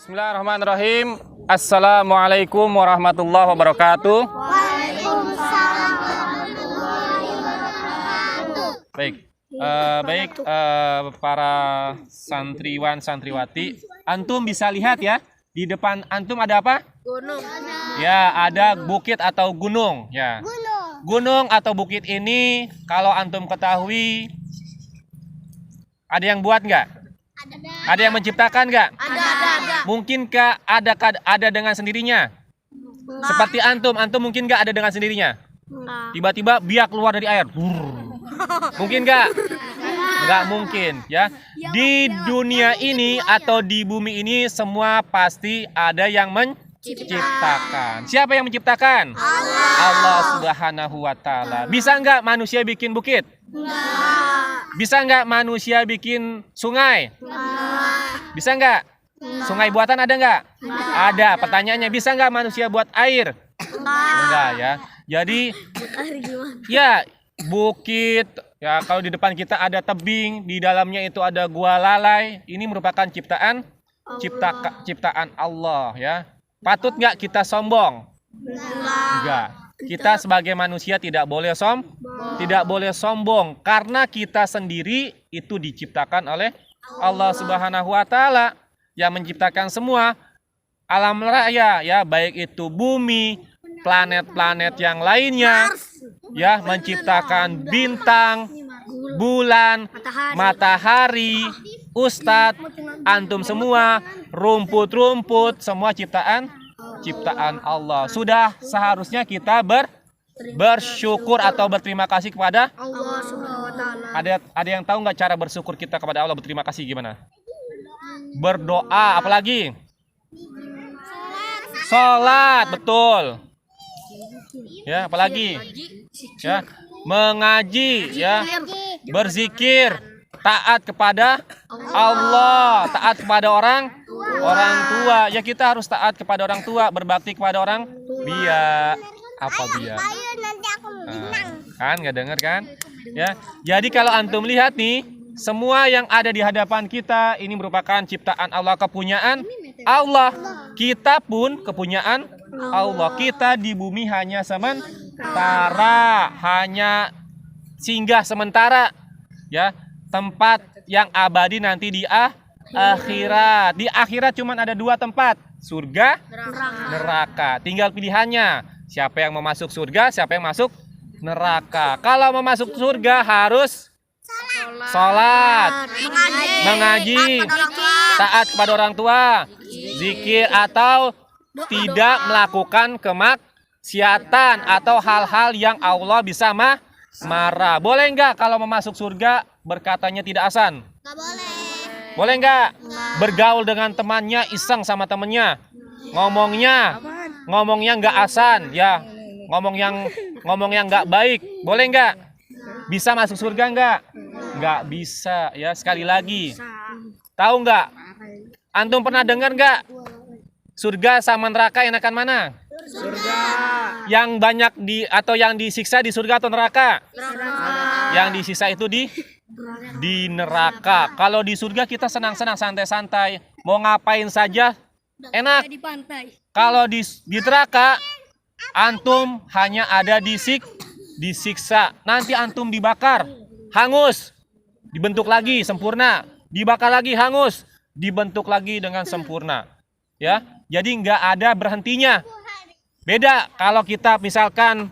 Bismillahirrahmanirrahim. Assalamualaikum warahmatullahi wabarakatuh. Waalaikumsalam warahmatullahi wabarakatuh. Baik, para santriwan santriwati, antum bisa lihat ya, di depan antum ada apa? Gunung. Ya, ada bukit atau gunung. Ya, gunung atau bukit ini kalau antum ketahui, ada yang buat nggak? Ada yang menciptakan nggak? Ada. Mungkinkah ada dengan sendirinya? Seperti antum mungkin nggak ada dengan sendirinya? Tiba-tiba biak keluar dari air. Mungkin nggak? Nggak mungkin ya. Di dunia ini atau di bumi ini semua pasti ada yang menciptakan. Siapa yang menciptakan? Allah Subhanahu wa Ta'ala. Bisa nggak manusia bikin bukit? Bisa nggak manusia bikin sungai? Bisa nggak? Sungai buatan ada nggak? Ada. Pertanyaannya, bisa nggak manusia buat air? Enggak ya. Jadi ya bukit ya, kalau di depan kita ada tebing, di dalamnya itu ada gua lalai. Ini merupakan ciptaan Allah ya. Patut nggak kita sombong? Enggak. Kita sebagai manusia tidak boleh sombong karena kita sendiri itu diciptakan oleh Allah Subhanahu wa Ta'ala yang menciptakan semua alam raya ya, baik itu bumi, planet-planet yang lainnya ya, menciptakan bintang, bulan, matahari, ustadz, antum semua, rumput-rumput, semua ciptaan Allah. Sudah seharusnya kita bersyukur atau berterima kasih kepada Allah Subhanahu wa Ta'ala. Ada yang tahu nggak cara bersyukur kita kepada Allah, berterima kasih gimana? Berdoa, apalagi? Sholat, betul. Ya, apalagi? Ya, mengaji, ya, berzikir, taat kepada Allah, taat kepada orang tua. Ya, kita harus taat kepada orang tua, berbakti kepada orang biak. Apa biak? Kan nggak dengar kan? Ya, jadi kalau antum lihat nih, semua yang ada di hadapan kita ini merupakan ciptaan Allah, kepunyaan Allah. Kita pun kepunyaan Allah. Kita di bumi hanya sementara, hanya singgah sementara. Ya, tempat yang abadi nanti di akhirat. Di akhirat cuma ada dua tempat, surga, neraka. Tinggal pilihannya, siapa yang mau masuk surga, siapa yang masuk neraka. Kalau mau masuk surga harus sholat, mengaji, taat kepada orang tua, zikir, atau tidak melakukan kemaksiatan atau hal-hal yang Allah bisa marah. Boleh nggak kalau mau masuk surga berkatanya tidak asan? Nggak boleh. Boleh nggak bergaul dengan temannya, iseng sama temennya, ngomongnya nggak asan, ya, ngomong yang nggak baik, boleh nggak? Bisa masuk surga nggak? Nggak bisa ya. Sekali lagi, tahu nggak? Antum pernah dengar nggak? Surga sama neraka enakan mana? Surga. Yang banyak atau yang disiksa di surga atau neraka? Yang disiksa itu di neraka. Kalau di surga kita senang-senang, santai-santai, mau ngapain saja enak. Kalau di neraka antum hanya ada disiksa. Nanti antum dibakar, hangus, dibentuk lagi sempurna, dibakar lagi, hangus, dibentuk lagi dengan sempurna. Ya, jadi nggak ada berhentinya. Beda kalau kita misalkan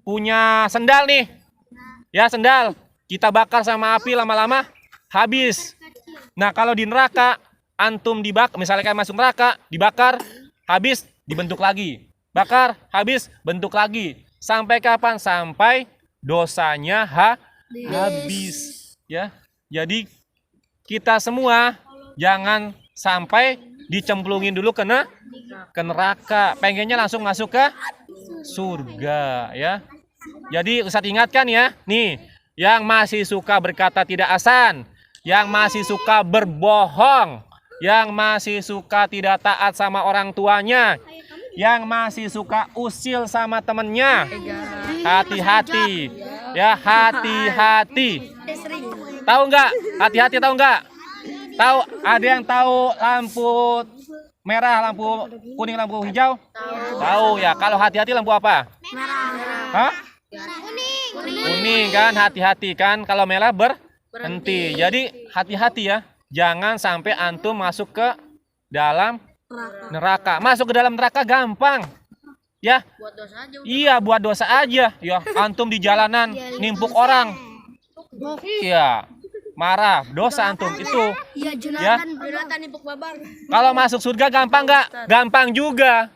punya sendal nih, ya, sendal kita bakar sama api, lama-lama habis. Nah, kalau di neraka antum dibakar, misalnya kayak masuk neraka, dibakar, habis, dibentuk lagi, bakar, habis, bentuk lagi. Sampai kapan? Sampai dosanya habis. Ya, jadi kita semua jangan sampai dicemplungin dulu ke neraka. Pengennya langsung masuk ke surga ya. Jadi Ustadz ingatkan ya, nih, yang masih suka berkata tidak asan, yang masih suka berbohong, yang masih suka tidak taat sama orang tuanya, yang masih suka usil sama temennya, hati-hati ya, hati-hati. Tahu nggak? Hati-hati, tahu nggak? Tahu, ada yang tahu lampu merah, lampu kuning, lampu hijau? Tahu ya. Kalau hati-hati lampu apa? Hah? Kuning kan, hati-hati kan. Kalau merah berhenti. Jadi hati-hati ya. Jangan sampai antum masuk ke dalam neraka. Masuk ke dalam neraka gampang. Ya. Buat dosa aja. Iya, buat dosa aja. Ya, antum di jalanan nimpuk orang. Iya. Marah, dosa antum itu. Iya, Ya. Jonathan nipuk babang. Kalau masuk surga gampang nggak? Gampang juga.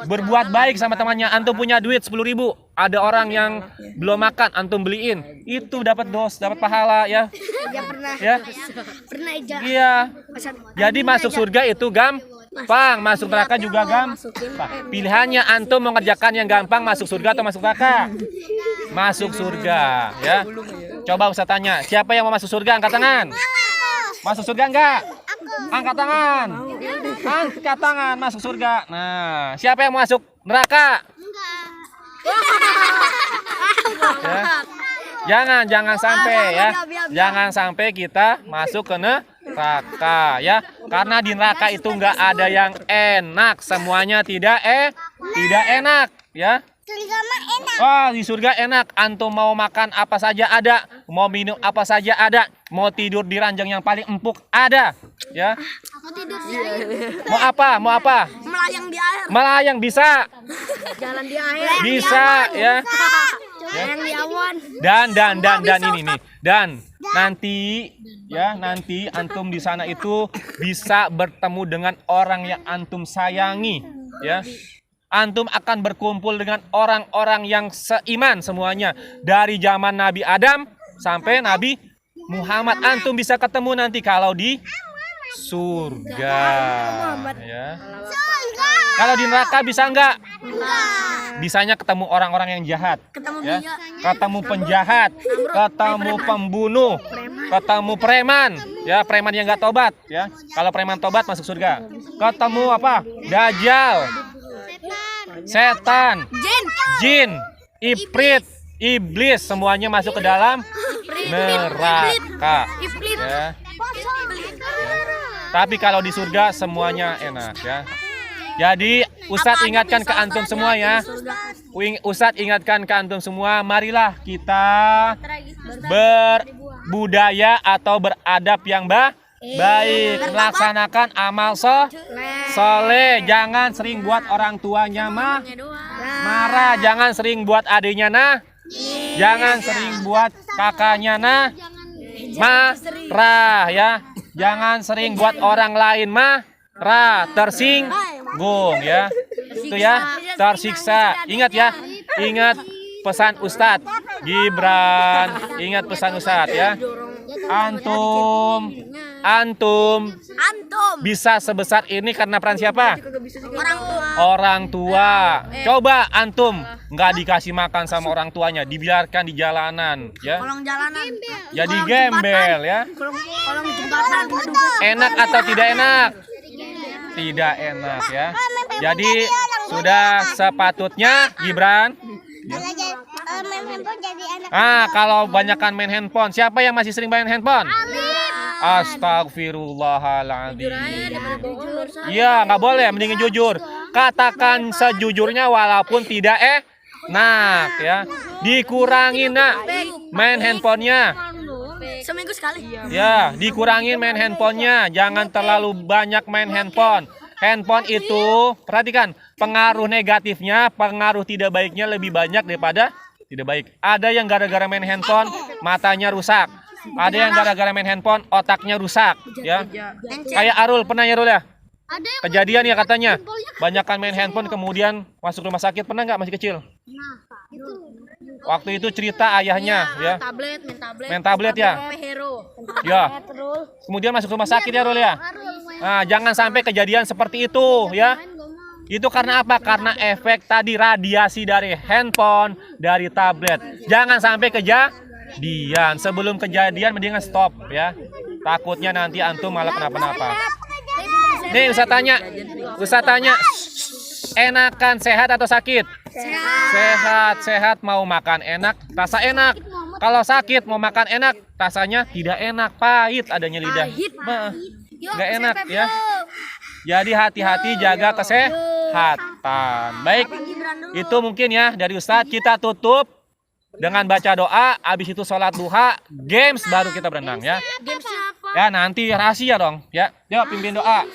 Berbuat baik sama temannya. Antum punya duit 10.000, ada orang yang belum makan, antum beliin. Itu dapat dapat pahala ya. Ya pernah. Ya. Pernah aja. Iya. Jadi masuk surga itu gampang, masuk neraka juga gampang. Pilihannya antum mengerjakan yang gampang, masuk surga atau masuk neraka? Masuk surga, ya. Coba Ustaz tanya, siapa yang mau masuk surga? Angkat tangan. Masuk surga enggak? Angkat tangan. Angkat tangan, masuk surga. Nah, siapa yang mau masuk neraka? Ya. Jangan sampai ya. Jangan sampai kita masuk ke neraka ya. Karena di neraka itu enggak ada yang enak, semuanya tidak enak ya. Oh, di surga enak. Antum mau makan apa saja ada, mau minum apa saja ada, mau tidur di ranjang yang paling empuk ada, ya. Aku tidur di air. Mau apa? Mau apa? Melayang di air. Melayang bisa. Jalan di air. Bisa, ya. Melayang di awan. Dan ini nih. Dan nanti antum di sana itu bisa bertemu dengan orang yang antum sayangi, ya. Antum akan berkumpul dengan orang-orang yang seiman semuanya. Dari zaman Nabi Adam sampai Nabi Muhammad. Antum bisa ketemu nanti kalau di surga. Ya. Kalau di neraka bisa enggak? Bisanya ketemu orang-orang yang jahat. Ya. Ketemu penjahat. Ketemu pembunuh. Ketemu preman. Ya, preman yang enggak tobat. Ya. Kalau preman tobat masuk surga. Ketemu apa? Dajjal. Setan, jin, ifrit, iblis, semuanya masuk ke dalam neraka. Ya. Tapi kalau di surga semuanya enak ya. Jadi Ustadz ingatkan ke antum semua ya. Ustadz ingatkan ke antum semua, marilah kita berbudaya atau beradab yang baik, melaksanakan amal soleh. Jangan sering buat orang tuanya marah, jangan sering buat adiknya jangan sering buat kakaknya marah ya. Jangan sering buat orang lain marah, tersinggung ya. Itu ya, tersiksa. Ingat ya, ingat pesan Ustadz Gibran, ingat pesan Ustadz ya. Antum bisa sebesar ini karena peran siapa? Orang tua. Coba antum nggak dikasih makan sama orang tuanya, dibiarkan di jalanan, ya. Jadi gembel, ya. Enak atau tidak enak? Tidak enak, ya. Jadi sudah sepatutnya Gibran. Kalau banyakkan main handphone, siapa yang masih sering main handphone? Astagfirullahaladzim. Iya, nggak boleh, mendingin jujur. Katakan sejujurnya walaupun tidak enak ya. Dikurangin main handphonenya. Seminggu sekali. Ya, dikurangin main handphonenya. Jangan terlalu banyak main handphone. Handphone itu, perhatikan, pengaruh negatifnya, pengaruh tidak baiknya lebih banyak daripada tidak baik. Ada yang gara-gara main handphone matanya rusak. Ada yang gara-gara main handphone otaknya rusak, ya. Kayak Arul, pernah ya Arul ya? Kejadian ya katanya. Banyakan main handphone kemudian masuk rumah sakit, pernah nggak masih kecil? Waktu itu cerita ayahnya, ya. Main tablet ya. Ya. Kemudian masuk rumah sakit ya Arul ya. Nah, jangan sampai kejadian seperti itu, ya. Itu karena apa? Karena efek tadi radiasi dari handphone, dari tablet. Jangan sampai kejadian. Sebelum kejadian mendingan stop ya. Takutnya nanti antum malah kenapa-napa. Nih Ustaz tanya. Enakan sehat atau sakit? Sehat mau makan enak, rasa enak. Kalau sakit mau makan enak, rasanya tidak enak, pahit adanya lidah. Nggak enak ya. Jadi hati-hati jaga kesehatan. Baik, itu mungkin ya dari Ustadz. Kita tutup dengan baca doa. Habis itu sholat duha, games baru kita berenang ya. Ya nanti rahasia dong ya. Yuk pimpin doa.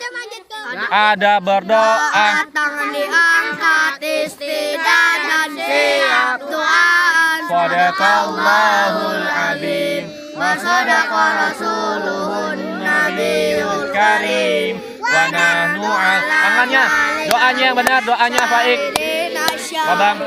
Ada berdoa. Tangan diangkat, istidah dan siap doaan. Sadaqallahul azim wa sadaqa rasuluhun nabiyul karim wa nahnu tangannya doanya yang benar, doanya baik. Babang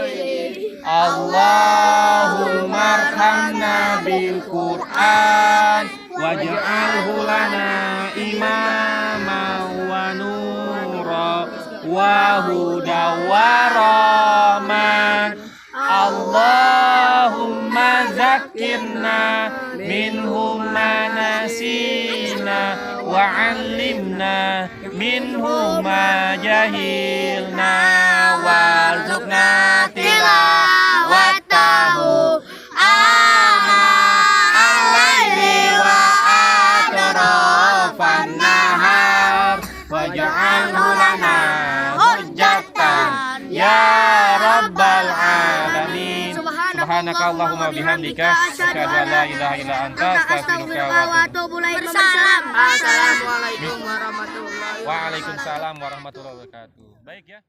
Allahumma arhamna bil Qur'an waj'alhu lana imama wa nura wa huda wa rahman. Allahumma zakirna minhum ma nasina wa 'allimna minhum ma jahilna warzuqna tilawatahu ana al-laili wa atrafan nahar waj'alhu lana hujjatan ya rabbal alamin. Subhanaka Allahumma bihamdika asyhadu an la ilaha illa anta astaghfiruka wa atubu ilaik. Assalamualaikum warahmatullahi wabarakatuh. Waalaikumsalam warahmatullahi wabarakatuh. Baik ya.